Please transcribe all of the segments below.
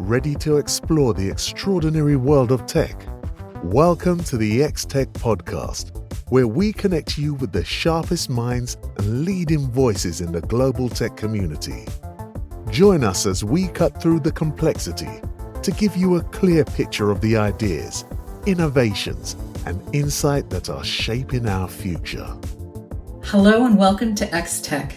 ready to explore the extraordinary world of tech? Welcome to the XTech podcast, where we connect you with the sharpest minds and leading voices in the global tech community. Join us as we cut through the complexity to give you a clear picture of the ideas, innovations, and insight that are shaping our future. Hello and welcome to XTech.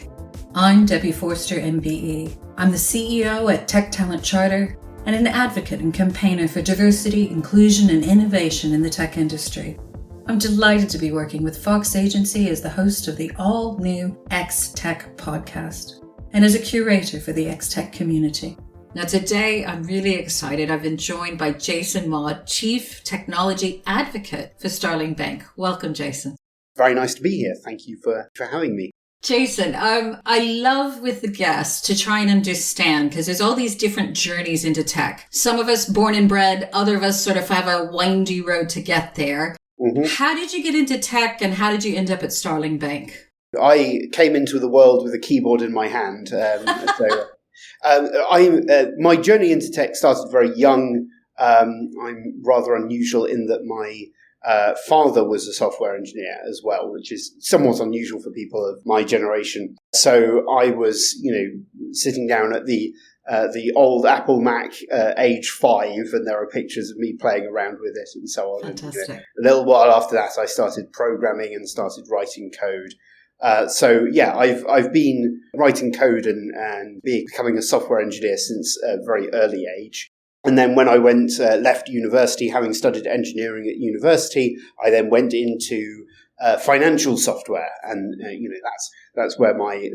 I'm Debbie Forster MBE. I'm the CEO at Tech Talent Charter and an advocate and campaigner for diversity, inclusion, and innovation in the tech industry. I'm delighted to be working with Fox Agency as the host of the all-new XTech podcast and as a curator for the XTech community. Now today, I'm really excited. I've been joined by Jason Maude, Chief Technology Advocate for Starling Bank. Welcome, Jason. Very nice to be here. Thank you for having me. Jason, I love with the guests to try and understand, because there's all these different journeys into tech. Some of us born and bred, other of us sort of have a windy road to get there. Mm-hmm. How did you get into tech and how did you end up at Starling Bank? I came into the world with a keyboard in my hand. My journey into tech started very young. I'm rather unusual in that my father was a software engineer as well, which is somewhat unusual for people of my generation. So I was, sitting down at the old Apple Mac, age 5, and there are pictures of me playing around with it and so on. Fantastic. And, a little while after that, I started programming and started writing code. I've been writing code and becoming a software engineer since a very early age. And then when I left university, having studied engineering at university, I then went into financial software, and that's where my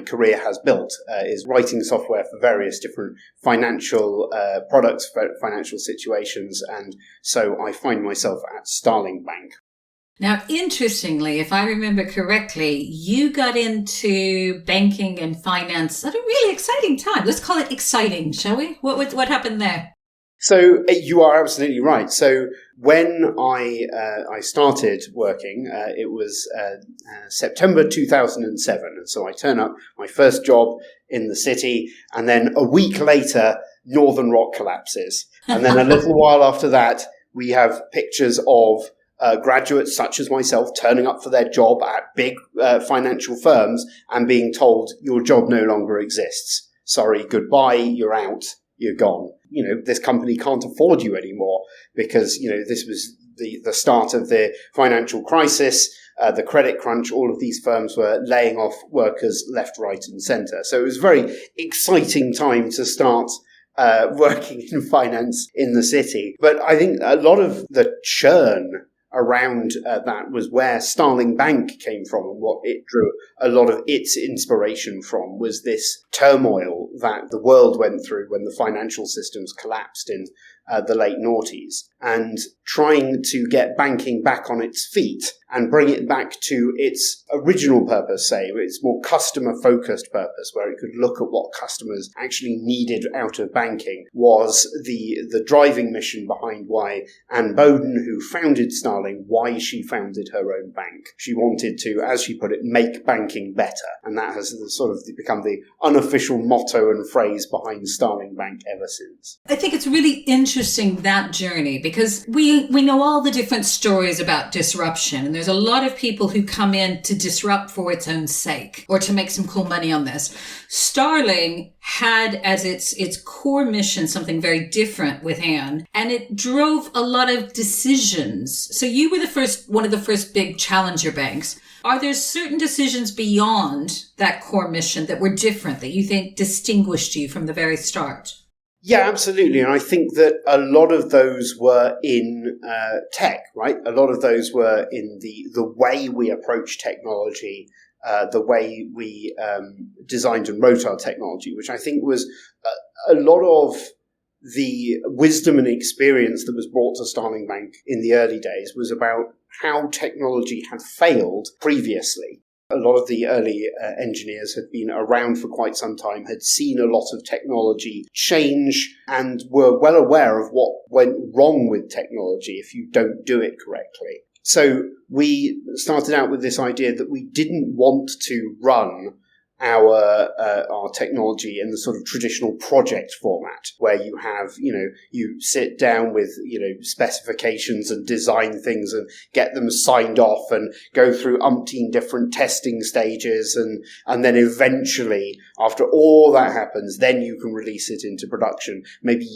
career has built, is writing software for various different financial products, for financial situations, and so I find myself at Starling Bank. Now, interestingly, if I remember correctly, you got into banking and finance at a really exciting time. Let's call it exciting, shall we? What happened there? So you are absolutely right. So when I started working, it was September 2007. And so I turn up, my first job in the city, and then a week later, Northern Rock collapses. And then a little while after that, we have pictures of graduates such as myself turning up for their job at big financial firms and being told your job no longer exists. Sorry, goodbye, you're out, you're gone. This company can't afford you anymore because, this was the start of the financial crisis, the credit crunch. All of these firms were laying off workers left, right and centre. So it was a very exciting time to start working in finance in the city. But I think a lot of the churn around that was where Starling Bank came from, and what it drew a lot of its inspiration from was this turmoil that the world went through when the financial systems collapsed in the late noughties, and trying to get banking back on its feet and bring it back to its original purpose, say, its more customer-focused purpose, where it could look at what customers actually needed out of banking, was the driving mission behind why Anne Bowden, who founded Starling, why she founded her own bank. She wanted to, as she put it, make banking better. And that has sort of become the unofficial motto and phrase behind Starling Bank ever since. I think it's really interesting, that journey, because we know all the different stories about disruption, and there's a lot of people who come in to disrupt for its own sake or to make some cool money on this. Starling had as its core mission something very different with Anne, and it drove a lot of decisions. So you were one of the first big challenger banks. Are there certain decisions beyond that core mission that were different, that you think distinguished you from the very start? Yeah, absolutely. And I think that a lot of those were in tech, right? A lot of those were in the way we approach technology, the way we designed and wrote our technology, which I think was a lot of the wisdom and experience that was brought to Starling Bank in the early days was about how technology had failed previously. A lot of the early engineers had been around for quite some time, had seen a lot of technology change, and were well aware of what went wrong with technology if you don't do it correctly. So we started out with this idea that we didn't want to run our technology in the sort of traditional project format, where you have, you sit down with, specifications and design things and get them signed off and go through umpteen different testing stages. And then eventually, after all that happens, then you can release it into production, maybe,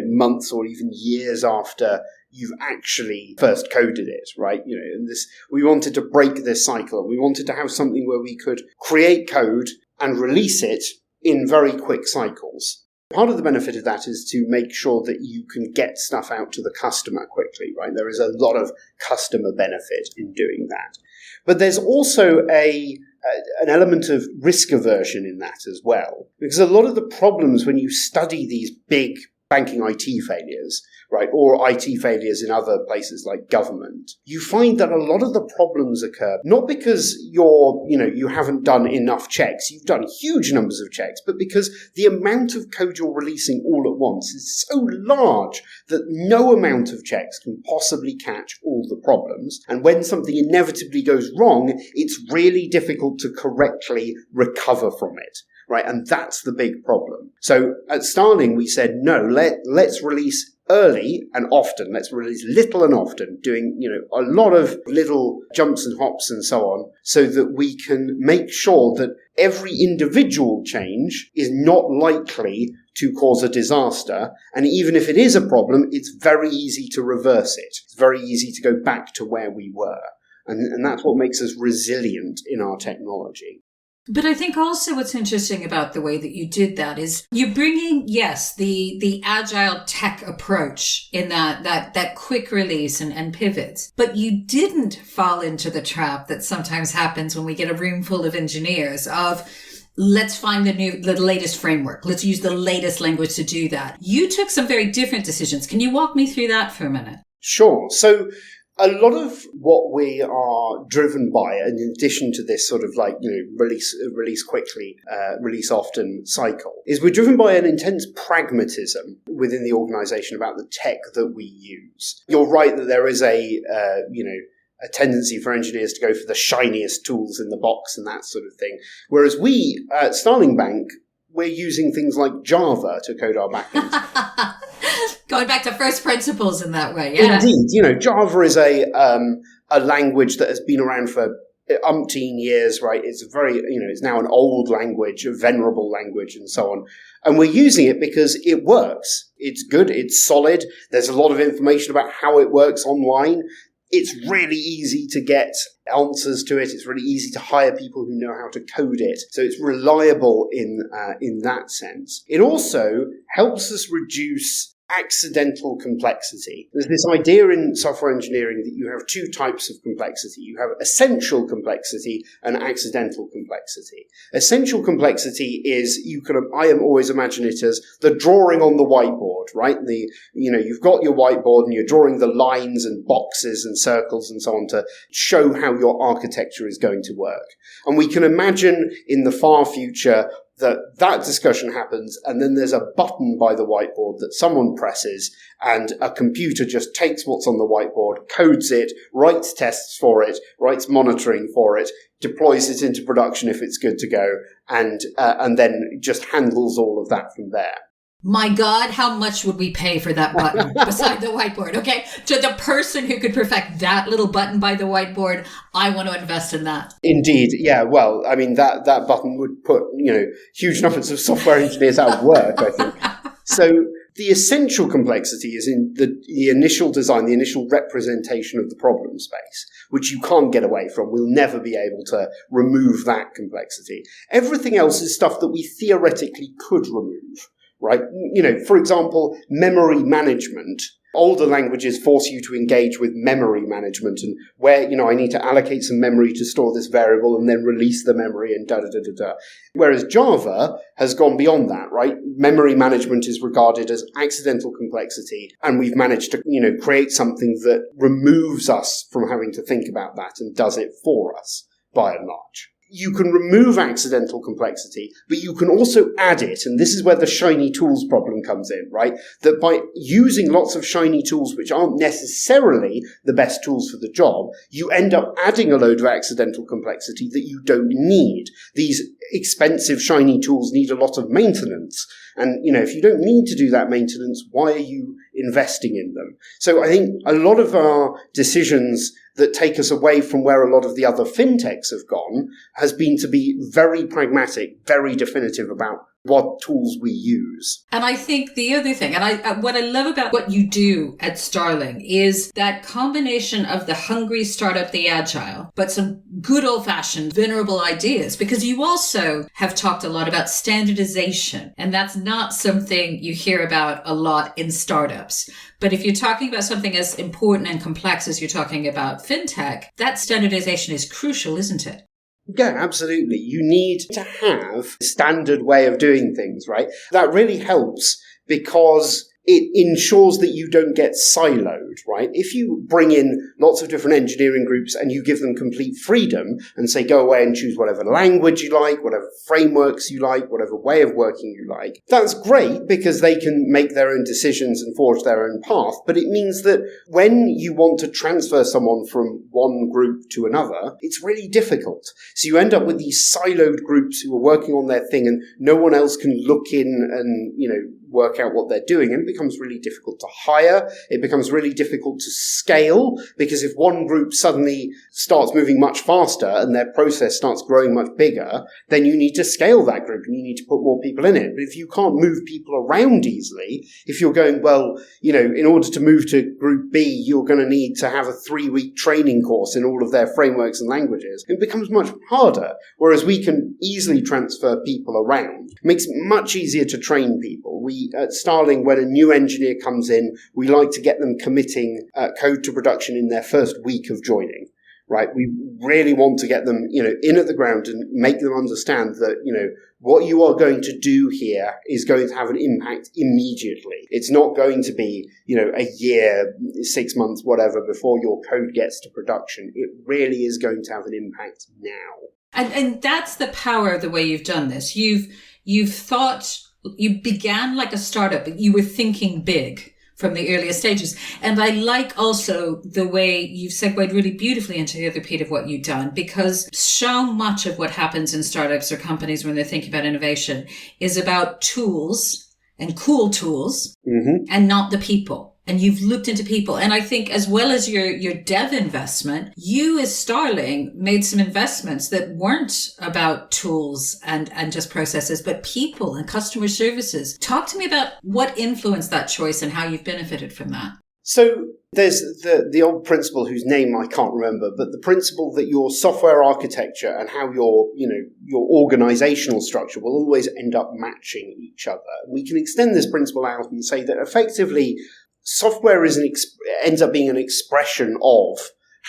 months or even years after you've actually first coded it, right? And we wanted to break this cycle. We wanted to have something where we could create code and release it in very quick cycles. Part of the benefit of that is to make sure that you can get stuff out to the customer quickly, right? There is a lot of customer benefit in doing that. But there's also an element of risk aversion in that as well, because a lot of the problems when you study these big banking IT failures, right, or IT failures in other places like government, you find that a lot of the problems occur not because you haven't done enough checks, you've done huge numbers of checks, but because the amount of code you're releasing all at once is so large that no amount of checks can possibly catch all the problems. And when something inevitably goes wrong, it's really difficult to correctly recover from it. Right, and that's the big problem. So at Starling, we said, no, let's release early and often. Let's release little and often, doing, a lot of little jumps and hops and so on, so that we can make sure that every individual change is not likely to cause a disaster. And even if it is a problem, it's very easy to reverse it. It's very easy to go back to where we were. And that's what makes us resilient in our technology. But I think also what's interesting about the way that you did that is you're bringing, yes, the agile tech approach in that quick release and pivots, but you didn't fall into the trap that sometimes happens when we get a room full of engineers of, let's find the latest framework. Let's use the latest language to do that. You took some very different decisions. Can you walk me through that for a minute? Sure. So a lot of what we are driven by, and in addition to this sort of release quickly, release often cycle, is we're driven by an intense pragmatism within the organization about the tech that we use. You're right that there is a tendency for engineers to go for the shiniest tools in the box and that sort of thing. Whereas we at Starling Bank, we're using things like Java to code our backends. Going back to first principles in that way, yeah. Indeed, Java is a language that has been around for umpteen years, right? It's it's now an old language, a venerable language, and so on. And we're using it because it works. It's good. It's solid. There's a lot of information about how it works online. It's really easy to get answers to it. It's really easy to hire people who know how to code it. So it's reliable in that sense. It also helps us reduce accidental complexity. There's this idea in software engineering that you have two types of complexity. You have essential complexity and accidental complexity. Essential complexity is, I am always imagine it as the drawing on the whiteboard, right? You've got your whiteboard and you're drawing the lines and boxes and circles and so on to show how your architecture is going to work. And we can imagine in the far future that discussion happens, and then there's a button by the whiteboard that someone presses, and a computer just takes what's on the whiteboard, codes it, writes tests for it, writes monitoring for it, deploys it into production if it's good to go, and then just handles all of that from there. My God, how much would we pay for that button beside the whiteboard? Okay, to the person who could perfect that little button by the whiteboard, I want to invest in that. Indeed, yeah. Well, I mean, that button would put huge numbers of software engineers out of work, I think. So the essential complexity is in the initial design, the initial representation of the problem space, which you can't get away from. We'll never be able to remove that complexity. Everything else is stuff that we theoretically could remove. Right? For example, memory management. Older languages force you to engage with memory management and where, I need to allocate some memory to store this variable and then release the memory and da-da-da-da-da. Whereas Java has gone beyond that, right? Memory management is regarded as accidental complexity, and we've managed to, create something that removes us from having to think about that and does it for us, by and large. you can remove accidental complexity, but you can also add it. And this is where the shiny tools problem comes in, right? That by using lots of shiny tools, which aren't necessarily the best tools for the job, you end up adding a load of accidental complexity that you don't need. These expensive shiny tools need a lot of maintenance. And, if you don't need to do that maintenance, why are you investing in them? So I think a lot of our decisions that take us away from where a lot of the other fintechs have gone has been to be very pragmatic, very definitive about what tools we use. And I think the other thing, and what I love about what you do at Starling is that combination of the hungry startup, the agile, but some good old-fashioned venerable ideas, because you also have talked a lot about standardization, and that's not something you hear about a lot in startups. But if you're talking about something as important and complex as you're talking about fintech, that standardization is crucial, isn't it? Yeah, absolutely. You need to have a standard way of doing things, right? That really helps because it ensures that you don't get siloed, right? If you bring in lots of different engineering groups and you give them complete freedom and say, go away and choose whatever language you like, whatever frameworks you like, whatever way of working you like, that's great because they can make their own decisions and forge their own path. But it means that when you want to transfer someone from one group to another, it's really difficult. So you end up with these siloed groups who are working on their thing and no one else can look in and, work out what they're doing, and it becomes really difficult to hire. It becomes really difficult to scale because if one group suddenly starts moving much faster and their process starts growing much bigger, then you need to scale that group and you need to put more people in it. But if you can't move people around easily, if you're going, well, in order to move to group B, you're going to need to have a 3-week training course in all of their frameworks and languages, it becomes much harder. Whereas we can easily transfer people around. It makes it much easier to train people. We at Starling, when a new engineer comes in, we like to get them committing code to production in their first week of joining, right? We really want to get them, in at the ground and make them understand that, what you are going to do here is going to have an impact immediately. It's not going to be, a year, 6 months, whatever, before your code gets to production. It really is going to have an impact now. And that's the power of the way you've done this. You've thought, you began like a startup, but you were thinking big from the earliest stages. And I like also the way you've segued really beautifully into the other part of what you've done, because so much of what happens in startups or companies when they're thinking about innovation is about tools and cool tools and not the people. And you've looked into people. And I think as well as your dev investment, you as Starling made some investments that weren't about tools and just processes, but people and customer services. Talk to me about what influenced that choice and how you've benefited from that. So there's the old principle whose name I can't remember, but the principle that your software architecture and how your organizational structure will always end up matching each other. We can extend this principle out and say that effectively software ends up being an expression of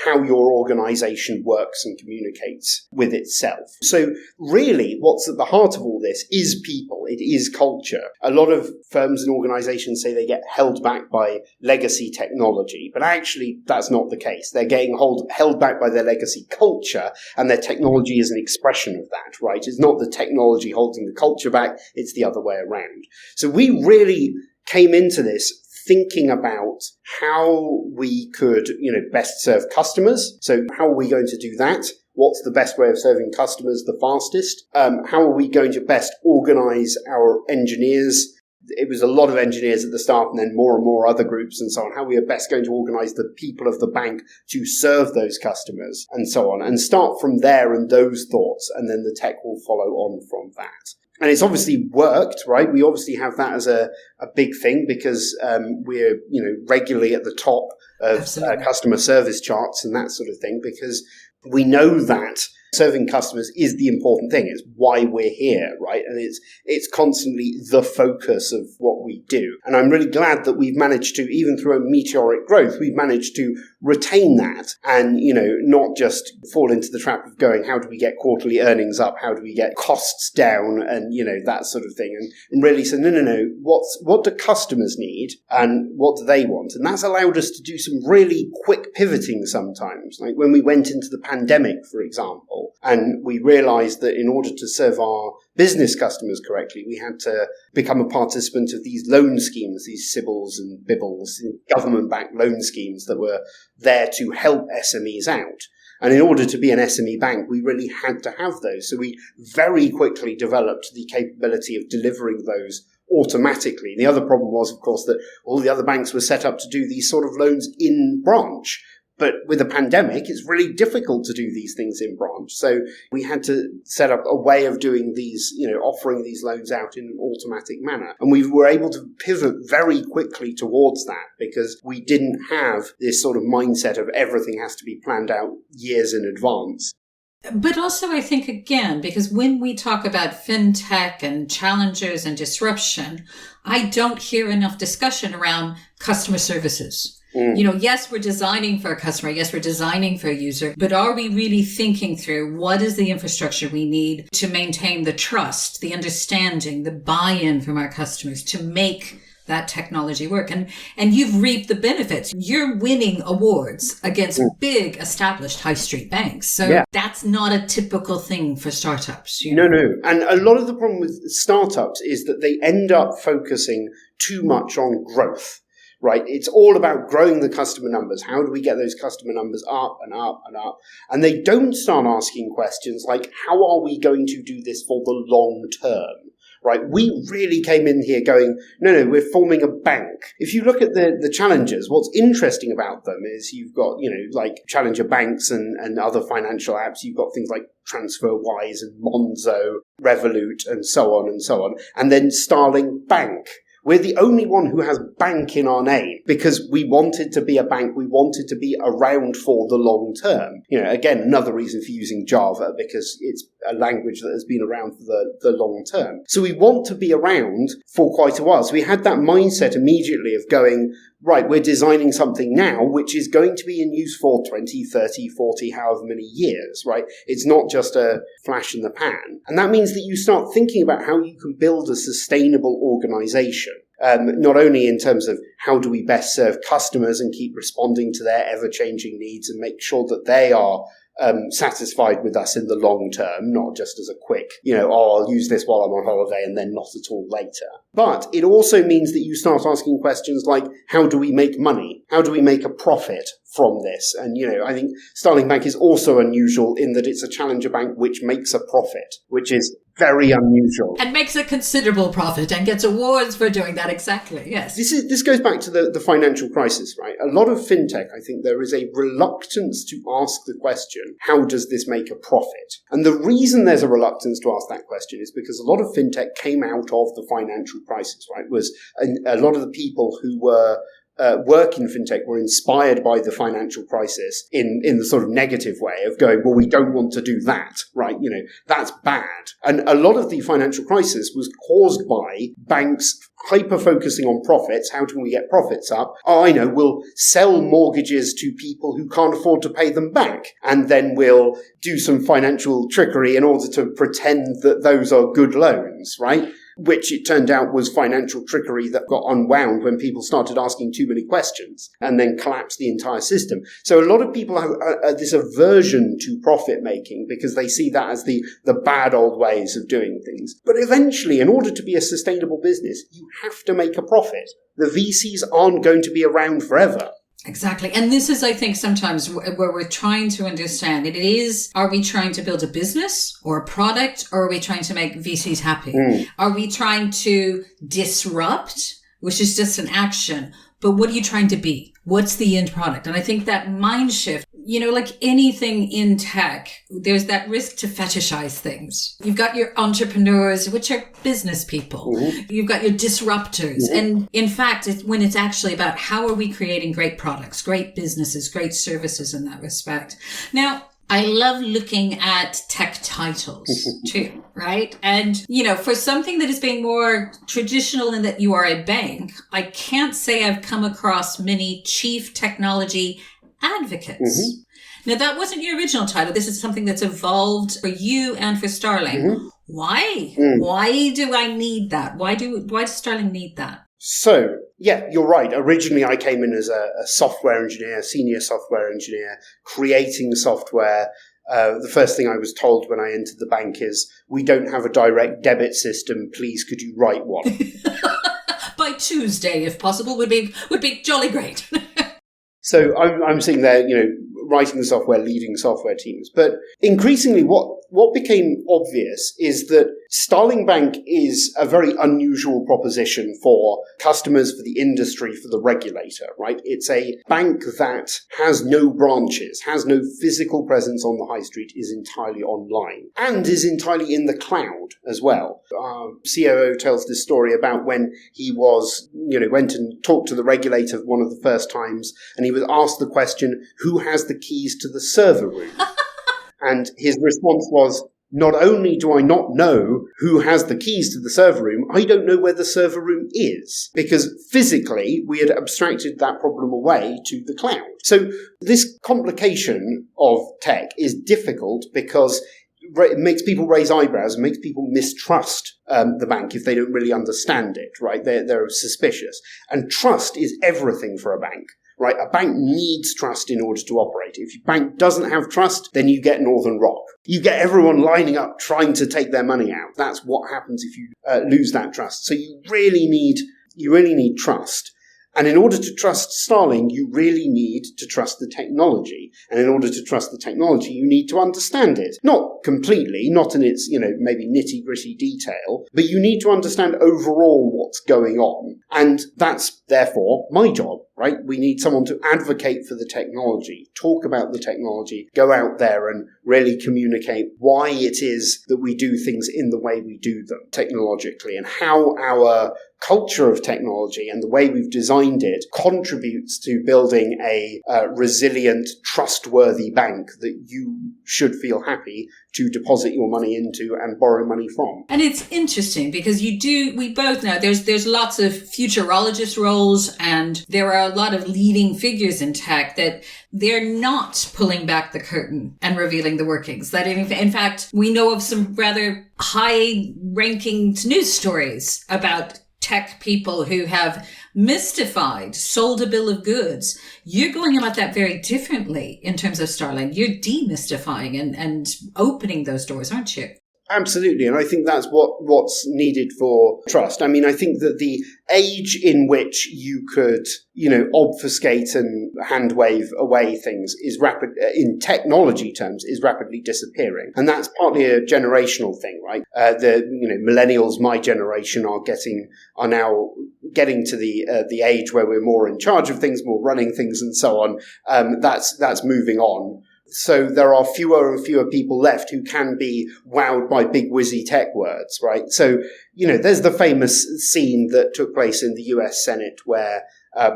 how your organization works and communicates with itself. So really, what's at the heart of all this is people. It is culture. A lot of firms and organizations say they get held back by legacy technology, but actually that's not the case. They're getting held back by their legacy culture, and their technology is an expression of that, right? It's not the technology holding the culture back, it's the other way around. So we really came into this thinking about how we could, best serve customers. So how are we going to do that? What's the best way of serving customers the fastest? How are we going to best organize our engineers? It was a lot of engineers at the start and then more and more other groups and so on. How we are best going to organize the people of the bank to serve those customers and so on. And start from there and those thoughts, and then the tech will follow on from that. And it's obviously worked, right? We obviously have that as a big thing because we're, regularly at the top of customer service charts and that sort of thing, because we know that serving customers is the important thing. It's why we're here, right? And it's constantly the focus of what we do. And I'm really glad that we've managed to, even through a meteoric growth, we've managed to retain that and, not just fall into the trap of going, how do we get quarterly earnings up? How do we get costs down? And, that sort of thing. And really say, no. What do customers need and what do they want? And that's allowed us to do some really quick pivoting sometimes. Like when we went into the pandemic, for example, example. And we realized that in order to serve our business customers correctly, we had to become a participant of these loan schemes, these SIBLs and BIBLs, government-backed loan schemes that were there to help SMEs out. And in order to be an SME bank, we really had to have those. So we very quickly developed the capability of delivering those automatically. The other problem was, of course, that all the other banks were set up to do these sort of loans in branch. But with a pandemic, it's really difficult to do these things in branch. So we had to set up a way of doing these, offering these loans out in an automatic manner. And we were able to pivot very quickly towards that because we didn't have this sort of mindset of everything has to be planned out years in advance. But also, I think, again, because when we talk about FinTech and challengers and disruption, I don't hear enough discussion around customer services. Yes, we're designing for a customer. Yes, we're designing for a user. But are we really thinking through what is the infrastructure we need to maintain the trust, the understanding, the buy-in from our customers to make that technology work? And you've reaped the benefits. You're winning awards against big established high street banks. So that's not a typical thing for startups. No. And a lot of the problem with startups is that they end up focusing too much on growth. Right? It's all about growing the customer numbers. How do we get those customer numbers up and up and up? And they don't start asking questions like, how are we going to do this for the long term? Right? We really came in here going, no, we're forming a bank. If you look at the challengers, what's interesting about them is you've got, like challenger banks and other financial apps. You've got things like TransferWise and Monzo, Revolut, and so on and so on. And then Starling Bank. We're the only one who has bank in our name because we wanted to be a bank. We wanted to be around for the long term. Again, another reason for using Java because it's a language that has been around for the long term. So we want to be around for quite a while. So we had that mindset immediately of going, right, we're designing something now which is going to be in use for 20, 30, 40, however many years, right? It's not just a flash in the pan. And that means that you start thinking about how you can build a sustainable organization. Not only in terms of how do we best serve customers and keep responding to their ever-changing needs and make sure that they are satisfied with us in the long term, not just as a quick, I'll use this while I'm on holiday and then not at all later. But it also means that you start asking questions like, how do we make money? How do we make a profit from this? And, I think Starling Bank is also unusual in that it's a challenger bank which makes a profit, which is very unusual. And makes a considerable profit and gets awards for doing that, exactly, yes. This goes back to the financial crisis, right? A lot of fintech, I think there is a reluctance to ask the question, how does this make a profit? And the reason there's a reluctance to ask that question is because a lot of fintech came out of the financial crisis, right? Was a lot of the people who were work in fintech were inspired by the financial crisis in the sort of negative way of going, well, we don't want to do that, right? That's bad. And a lot of the financial crisis was caused by banks hyper-focusing on profits. How can we get profits up? Oh, I know, we'll sell mortgages to people who can't afford to pay them back. And then we'll do some financial trickery in order to pretend that those are good loans, right? Which it turned out was financial trickery that got unwound when people started asking too many questions and then collapsed the entire system. So a lot of people have this aversion to profit making because they see that as the bad old ways of doing things. But eventually, in order to be a sustainable business, you have to make a profit. The VCs aren't going to be around forever. Exactly. And this is, I think, sometimes where we're trying to understand it is, are we trying to build a business or a product, or are we trying to make VCs happy? Are we trying to disrupt, which is just an action, but what are you trying to be? What's the end product? And I think that mind shift, like anything in tech, there's that risk to fetishize things. You've got your entrepreneurs, which are business people. You've got your disruptors. And in fact, when it's actually about how are we creating great products, great businesses, great services in that respect. Now, I love looking at tech titles too, right? And, for something that is being more traditional in that you are a bank, I can't say I've come across many chief technology advocates. Now, that wasn't your original title. This is something that's evolved for you and for Starling. Why? Why do I need that? Why does Starling need that? So, yeah, you're right. Originally, I came in as a software engineer, senior software engineer, creating software the first thing I was told when I entered the bank is, we don't have a direct debit system. Please, could you write one? By Tuesday, if possible, would be jolly great. So I'm sitting there, writing the software, leading software teams. But increasingly, what became obvious is that Starling Bank is a very unusual proposition for customers, for the industry, for the regulator, right? It's a bank that has no branches, has no physical presence on the high street, is entirely online, and is entirely in the cloud as well. Our COO tells this story about when he went and talked to the regulator one of the first times, and he was asked the question, who has the keys to the server room? And his response was, not only do I not know who has the keys to the server room, I don't know where the server room is. Because physically, we had abstracted that problem away to the cloud. So this complication of tech is difficult because it makes people raise eyebrows, makes people mistrust the bank if they don't really understand it, right? They're suspicious. And trust is everything for a bank. Right, a bank needs trust in order to operate. If your bank doesn't have trust, then you get Northern Rock. You get everyone lining up trying to take their money out. That's what happens if you lose that trust. So you really need trust. And in order to trust Starling, you really need to trust the technology. And in order to trust the technology, you need to understand it. Not completely, not in its, maybe nitty-gritty detail, but you need to understand overall what's going on. And that's, therefore, my job, right? We need someone to advocate for the technology, talk about the technology, go out there and really communicate why it is that we do things in the way we do them technologically, and how our culture of technology and the way we've designed it contributes to building a resilient, trustworthy bank that you should feel happy to deposit your money into and borrow money from. And it's interesting because we both know there's lots of futurologist roles, and there are a lot of leading figures in tech that they're not pulling back the curtain and revealing the workings. That in fact, we know of some rather high-ranking news stories about tech people who have mystified, sold a bill of goods. You're going about that very differently in terms of Starling. You're demystifying and opening those doors, aren't you? Absolutely. And I think that's what's needed for trust. I mean, I think that the age in which you could, obfuscate and hand wave away things is in technology terms, is rapidly disappearing. And that's partly a generational thing, right? Millennials, my generation, are now getting to the age where we're more in charge of things, more running things and so on. That's moving on. So there are fewer and fewer people left who can be wowed by big whizzy tech words, right? So, there's the famous scene that took place in the US Senate where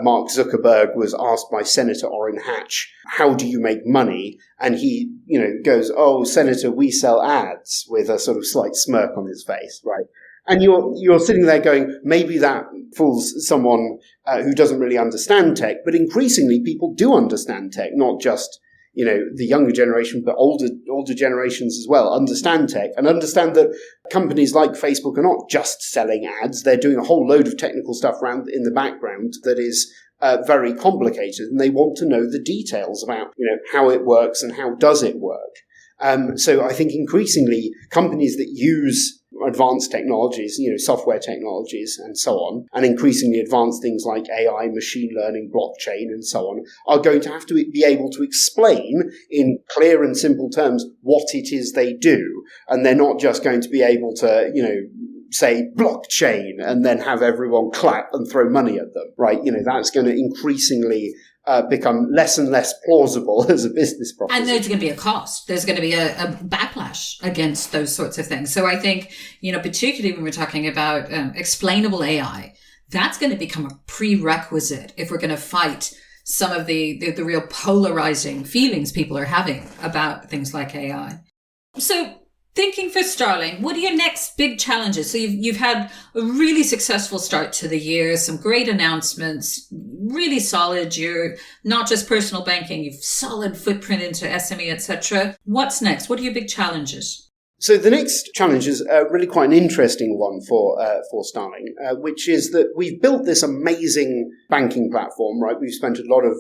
Mark Zuckerberg was asked by Senator Orrin Hatch, how do you make money? And he, goes, oh, Senator, we sell ads, with a sort of slight smirk on his face, right? And you're sitting there going, maybe that fools someone who doesn't really understand tech, but increasingly people do understand tech, not just the younger generation, but older generations as well, understand tech and understand that companies like Facebook are not just selling ads. They're doing a whole load of technical stuff around in the background that is very complicated, and they want to know the details about, how it works and how does it work. So I think increasingly companies that use advanced technologies, software technologies and so on, and increasingly advanced things like AI, machine learning, blockchain and so on, are going to have to be able to explain in clear and simple terms what it is they do. And they're not just going to be able to, say blockchain and then have everyone clap and throw money at them, right? That's going to increasingly become less and less plausible as a business proposition. And there's going to be a cost. There's going to be a backlash against those sorts of things. So I think, particularly when we're talking about explainable AI, that's going to become a prerequisite if we're going to fight some of the real polarizing feelings people are having about things like AI. So thinking for Starling, what are your next big challenges? So you've had a really successful start to the year, some great announcements, really solid. You're not just personal banking, you've solid footprint into SME, etc. What's next? What are your big challenges? So the next challenge is really quite an interesting one for Starling, which is that we've built this amazing banking platform, right? We've spent a lot of,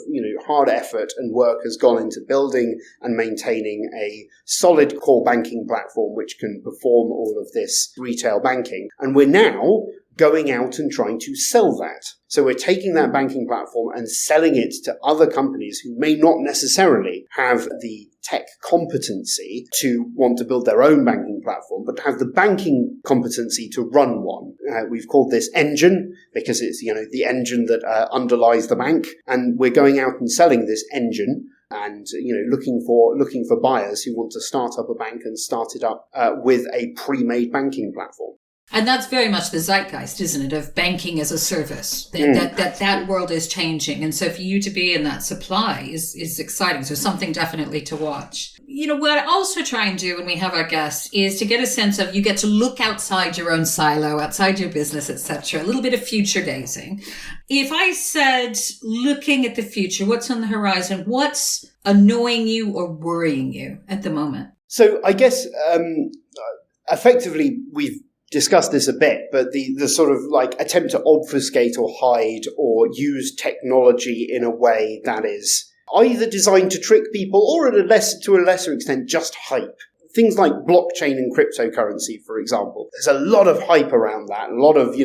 hard effort and work has gone into building and maintaining a solid core banking platform which can perform all of this retail banking. And we're now going out and trying to sell that. So we're taking that banking platform and selling it to other companies who may not necessarily have the tech competency to want to build their own banking platform, but have the banking competency to run one. We've called this Engine because it's, the engine that underlies the bank. And we're going out and selling this engine and, looking for buyers who want to start up a bank and start it up with a pre-made banking platform. And that's very much the zeitgeist, isn't it, of banking as a service. That world is changing. And so for you to be in that supply is exciting. So something definitely to watch. What I also try and do when we have our guests is to get a sense of you get to look outside your own silo, outside your business, etc. A little bit of future gazing. If I said, looking at the future, what's on the horizon? What's annoying you or worrying you at the moment? So I guess effectively we've discussed this a bit, but the sort of attempt to obfuscate or hide or use technology in a way that is either designed to trick people or to a lesser extent just hype. Things like blockchain and cryptocurrency, for example. There's a lot of hype around that. A lot of,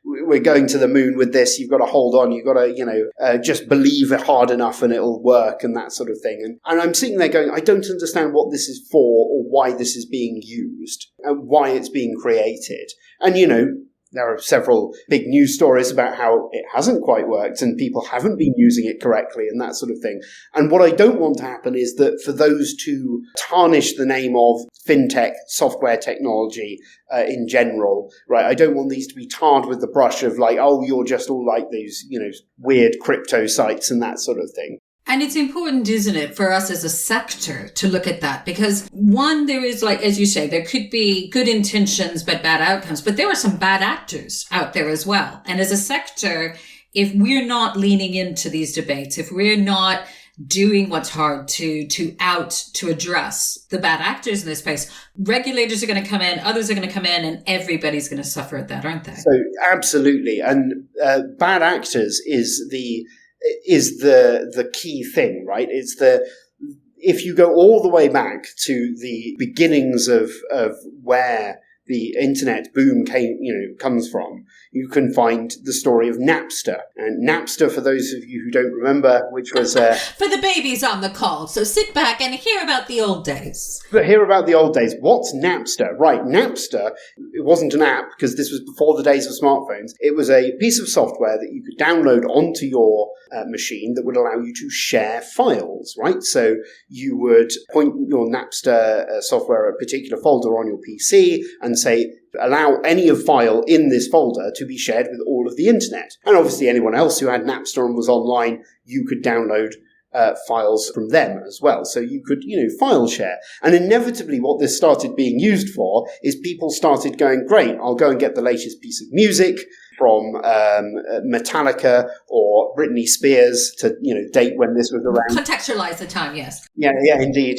we're going to the moon with this. You've got to hold on. You've got to, just believe it hard enough and it'll work and that sort of thing. And I'm sitting there going, I don't understand what this is for or why this is being used and why it's being created. And, there are several big news stories about how it hasn't quite worked and people haven't been using it correctly and that sort of thing. And what I don't want to happen is that for those to tarnish the name of FinTech, software technology in general, right? I don't want these to be tarred with the brush of you're just all like these, weird crypto sites and that sort of thing. And it's important, isn't it, for us as a sector to look at that? Because one, there is, as you say, there could be good intentions but bad outcomes, but there are some bad actors out there as well. And as a sector, if we're not leaning into these debates, if we're not doing what's hard to address the bad actors in this space, regulators are going to come in, others are going to come in, and everybody's going to suffer at that, aren't they? So absolutely. And bad actors is the key thing, right? If you go all the way back to the beginnings of where the internet boom comes from, you can find the story of Napster. And Napster, for those of you who don't remember, which was... for the babies on the call, so sit back and hear about the old days. But hear about the old days. What's Napster? Right, Napster, it wasn't an app because this was before the days of smartphones. It was a piece of software that you could download onto your machine that would allow you to share files, right? So you would point your Napster software at a particular folder on your PC and say, allow any file in this folder to be shared with all of the internet. And obviously anyone else who had Napster and was online, you could download files from them as well. So you could, file share. And inevitably what this started being used for is people started going, great, I'll go and get the latest piece of music from Metallica or Britney Spears to, date when this was around. Contextualize the time, yes. Yeah, indeed.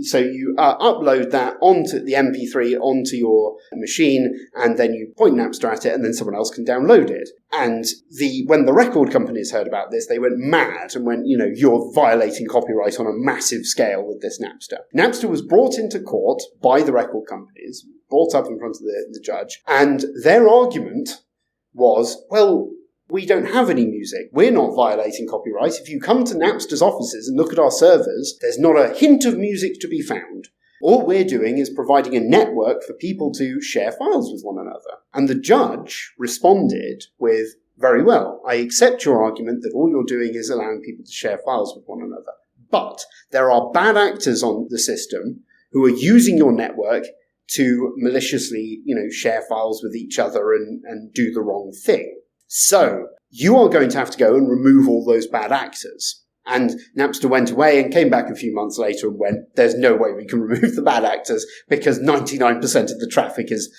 So you upload that onto the MP3 onto your machine, and then you point Napster at it, and then someone else can download it. And when the record companies heard about this, they went mad and went, you're violating copyright on a massive scale with this Napster. Napster was brought into court by the record companies, brought up in front of the judge, and their argument was, well, we don't have any music. We're not violating copyright. If you come to Napster's offices and look at our servers, there's not a hint of music to be found. All we're doing is providing a network for people to share files with one another. And the judge responded with, very well, I accept your argument that all you're doing is allowing people to share files with one another. But there are bad actors on the system who are using your network to maliciously, share files with each other and do the wrong thing. So you are going to have to go and remove all those bad actors. And Napster went away and came back a few months later and went, there's no way we can remove the bad actors because 99% of the traffic is,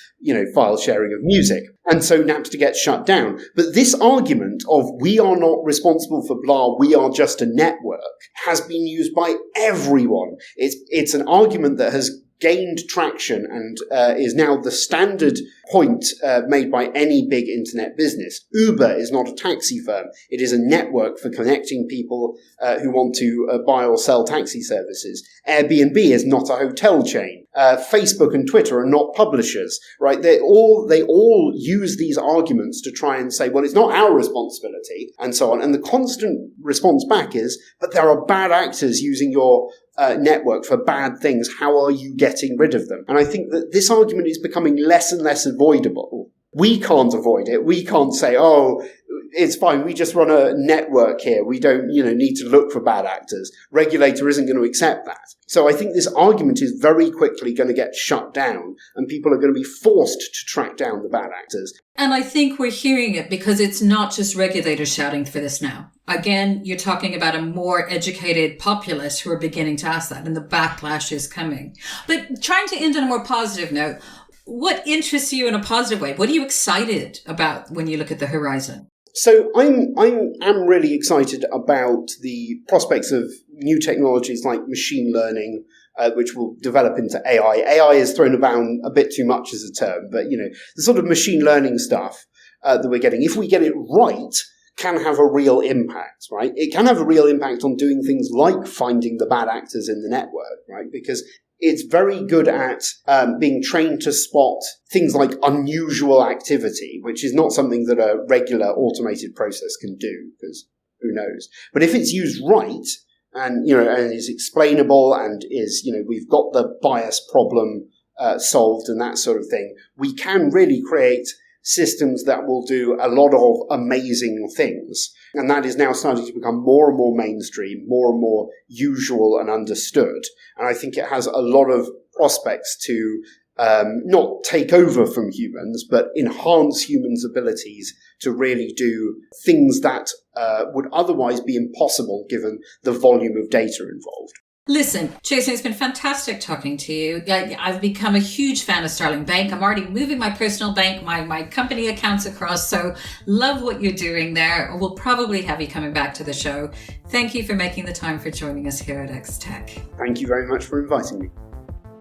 file sharing of music. And so Napster gets shut down. But this argument of we are not responsible for blah, we are just a network has been used by everyone. It's an argument that has gained traction and is now the standard point made by any big internet business. Uber is not a taxi firm. It is a network for connecting people who want to buy or sell taxi services. Airbnb is not a hotel chain. Facebook and Twitter are not publishers, right? They all use these arguments to try and say, well, it's not our responsibility, and so on. And the constant response back is, but there are bad actors using your network for bad things. How are you getting rid of them? And I think that this argument is becoming less and less avoidable. We can't avoid it. We can't say, oh, it's fine. We just run a network here. We don't, need to look for bad actors. Regulator isn't going to accept that. So I think this argument is very quickly going to get shut down, and people are going to be forced to track down the bad actors. And I think we're hearing it because it's not just regulators shouting for this now. Again, you're talking about a more educated populace who are beginning to ask that, and the backlash is coming. But trying to end on a more positive note, what interests you in a positive way? What are you excited about when you look at the horizon? So I'm really excited about the prospects of new technologies like machine learning, which will develop into AI. AI is thrown around a bit too much as a term, but the sort of machine learning stuff that we're getting, if we get it right, can have a real impact, right? It can have a real impact on doing things like finding the bad actors in the network, right? Because it's very good at being trained to spot things like unusual activity, which is not something that a regular automated process can do, because who knows? But if it's used right and, and is explainable and is, we've got the bias problem solved and that sort of thing, we can really create systems that will do a lot of amazing things. And that is now starting to become more and more mainstream, more and more usual and understood. And I think it has a lot of prospects to not take over from humans, but enhance humans' abilities to really do things that would otherwise be impossible given the volume of data involved. Listen, Jason, it's been fantastic talking to you. I've become a huge fan of Starling Bank. I'm already moving my personal bank, my company accounts across. So love what you're doing there. We'll probably have you coming back to the show. Thank you for making the time for joining us here at XTech. Thank you very much for inviting me.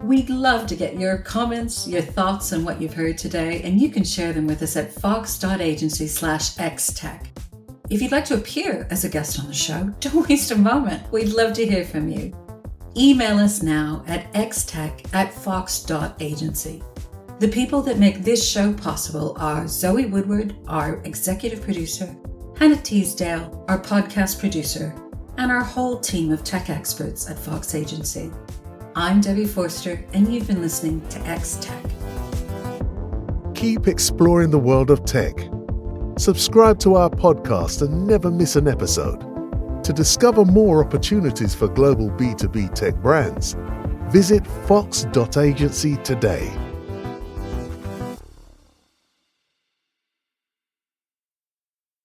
We'd love to get your comments, your thoughts on what you've heard today, and you can share them with us at fox.agency/XTech. If you'd like to appear as a guest on the show, don't waste a moment. We'd love to hear from you. Email us now at xtech@fox.agency. The people that make this show possible are Zoe Woodward, our executive producer, Hannah Teasdale, our podcast producer, and our whole team of tech experts at Fox Agency. I'm Debbie Forster, and you've been listening to XTech. Keep exploring the world of tech. Subscribe to our podcast and never miss an episode. To discover more opportunities for global B2B tech brands, visit fox.agency today.